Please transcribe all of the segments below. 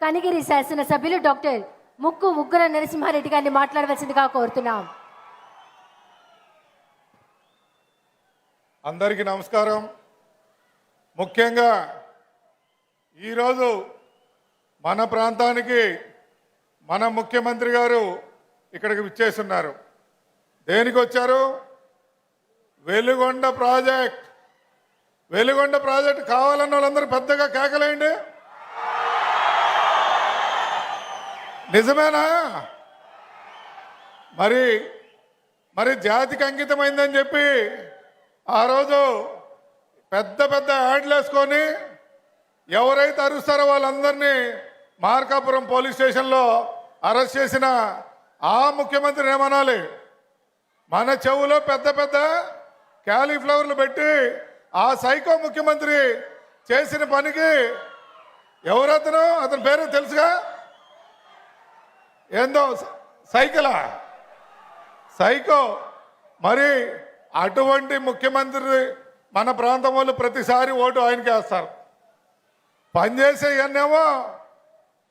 కనిగిరి శాసనసభ్యులు డాక్టర్ ముక్కు ఉగ్ర నరసింహారెడ్డి గారిని మాట్లాడవలసిందిగా కోరుతున్నాం. అందరికీ నమస్కారం. ముఖ్యంగా ఈరోజు మన ప్రాంతానికి మన ముఖ్యమంత్రి గారు ఇక్కడికి విచ్చేస్తున్నారు. దేనికి వచ్చారు? వెలుగొండ ప్రాజెక్ట్ కావాలన్న వాళ్ళందరూ పెద్దగా కేకలేండి. నిజమేనా? మరి జాతికి అంకితమైందని చెప్పి ఆ రోజు పెద్ద పెద్ద యాడ్లు వేసుకొని ఎవరైతే అరుస్తారో వాళ్ళందరినీ మార్కాపురం పోలీస్ స్టేషన్లో అరెస్ట్ చేసిన ఆ ముఖ్యమంత్రి ఏమనాలి? మన చెవులో పెద్ద పెద్ద క్యాలీఫ్లవర్లు పెట్టి ఆ సైకో ముఖ్యమంత్రి చేసిన పనికి ఎవరతను? అతని పేరు తెలుసుగా? ఏందో సైకో. మరి అటువంటి ముఖ్యమంత్రి మన ప్రాంతం వాళ్ళు ప్రతిసారి ఓటు ఆయనకి వేస్తారు. పనిచేసే ఇవన్నేమో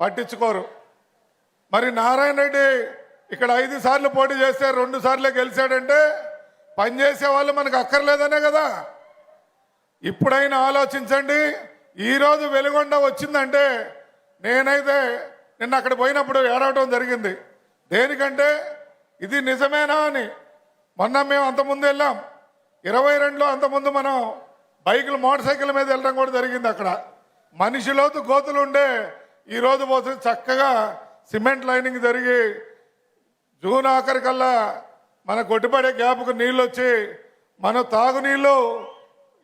పట్టించుకోరు. మరి నారాయణ రెడ్డి ఇక్కడ 5 సార్లు పోటీ చేస్తే 2 సార్లే గెలిచాడంటే పనిచేసే వాళ్ళు మనకు అక్కర్లేదనే కదా. ఇప్పుడైనా ఆలోచించండి. ఈరోజు వెలుగొండ వచ్చిందంటే నేనైతే నిన్న అక్కడ పోయినప్పుడు ఏడవటం జరిగింది. దేనికంటే ఇది నిజమేనా అని. మొన్న మేము అంతకుముందు వెళ్ళాం 22లో. అంతకుముందు మనం బైకులు మోటార్ సైకిల్ మీద వెళ్ళడం కూడా జరిగింది. అక్కడ మనిషిలోతు గోతులు ఉండే ఈరోజు పోతే చక్కగా సిమెంట్ లైనింగ్ జరిగి జూన్ ఆఖరికల్లా మన కొట్టిపడే గ్యాప్కు నీళ్ళు వచ్చి మన తాగునీళ్ళు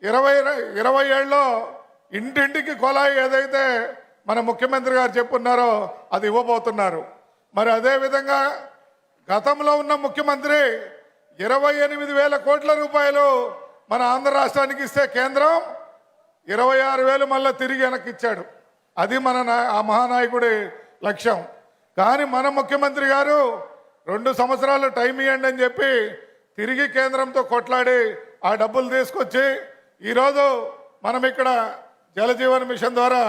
20 ఏళ్ళలో ఇంటింటికి కొలాయి ఏదైతే మన ముఖ్యమంత్రి గారు చెప్పున్నారో అది ఇవ్వబోతున్నారు. మరి అదేవిధంగా గతంలో ఉన్న ముఖ్యమంత్రి 28,000 కోట్ల రూపాయలు మన ఆంధ్ర రాష్ట్రానికి ఇస్తే కేంద్రం 26,000 మళ్ళీ తిరిగి వెనక్కి ఇచ్చాడు. అది ఆ మహానాయకుడి లక్ష్యం. కానీ మన ముఖ్యమంత్రి గారు 2 సంవత్సరాలు టైం ఇవ్వండి అని చెప్పి తిరిగి కేంద్రంతో కొట్లాడి ఆ డబ్బులు తీసుకొచ్చి ఈరోజు మనం ఇక్కడ జలజీవన్ మిషన్ ద్వారా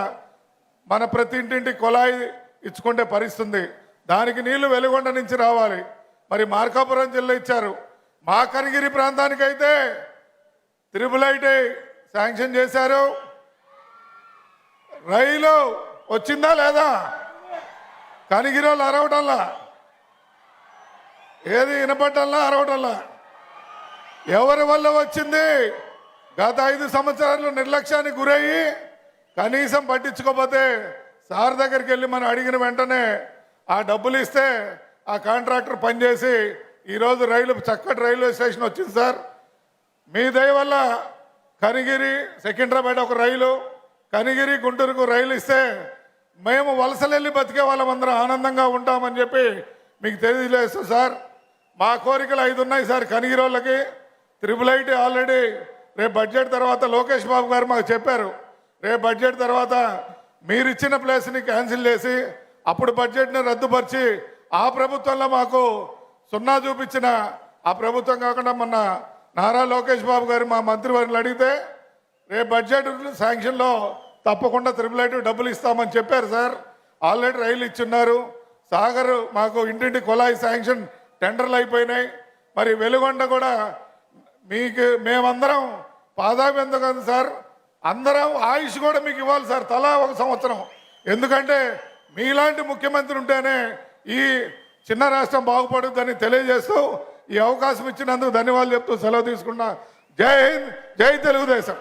మన ప్రతి ఇంటింటి కొలాయి ఇచ్చుకుంటే పరిస్థితుంది. దానికి నీళ్లు వెలుగొండ నుంచి రావాలి. మరి మార్కాపురం జిల్లా ఇచ్చారు. మా కనిగిరి ప్రాంతానికైతే త్రిబుల్ శాంక్షన్ చేశారు. రైలు వచ్చిందా లేదా? కనిగిరిలో అరవటంలా, ఏది వినపట్టంలా, అరవటంలా. ఎవరి వల్ల వచ్చింది? గత 5 సంవత్సరాలు నిర్లక్ష్యానికి గురయ్యి కనీసం పట్టించుకోకపోతే సార్ దగ్గరికి వెళ్ళి మనం అడిగిన వెంటనే ఆ డబ్బులు ఇస్తే ఆ కాంట్రాక్టర్ పనిచేసి ఈరోజు చక్కటి రైల్వే స్టేషన్ వచ్చింది సార్. మీ దయ వల్ల కనిగిరి సికింద్రాబాద్ ఒక రైలు, కనిగిరి గుంటూరుకు రైలు ఇస్తే మేము వలసలెళ్ళి బతికే వాళ్ళమందరం ఆనందంగా ఉంటామని చెప్పి మీకు తెలియజేస్తాం సార్. మా కోరికలు 5 ఉన్నాయి సార్ కనిగిరి వాళ్ళకి. త్రిబుల్ ఆల్రెడీ రేపు బడ్జెట్ తర్వాత లోకేష్ బాబు గారు మాకు చెప్పారు. రేపు బడ్జెట్ తర్వాత మీరు ఇచ్చిన ప్లేస్ని క్యాన్సిల్ చేసి అప్పుడు బడ్జెట్ని రద్దుపరిచి ఆ ప్రభుత్వంలో మాకు 0 చూపించిన ఆ ప్రభుత్వం కాకుండా మొన్న నారా లోకేష్ బాబు గారు మా మంత్రివర్యులు అడిగితే రేపు బడ్జెట్ శాంక్షన్లో తప్పకుండా త్రిబుల్ డబ్బులు ఇస్తామని చెప్పారు సార్. ఆల్రెడీ రైలు ఇచ్చున్నారు. సాగర్ మాకు ఇంటింటి కొలాయి శాంక్షన్ టెండర్లు అయిపోయినాయి. మరి వెలుగొండ కూడా మేమందరం పాదాభివందనం సార్. అందరం ఆయుష్ కూడా మీకు ఇవ్వాలి సార్, తలా 1 సంవత్సరం. ఎందుకంటే మీలాంటి ముఖ్యమంత్రి ఉంటేనే ఈ చిన్న రాష్ట్రం బాగుపడుతుందని తెలియజేస్తూ ఈ అవకాశం ఇచ్చినందుకు ధన్యవాదాలు చెప్తూ సెలవు తీసుకున్నా. జై హింద్, జై తెలుగుదేశం.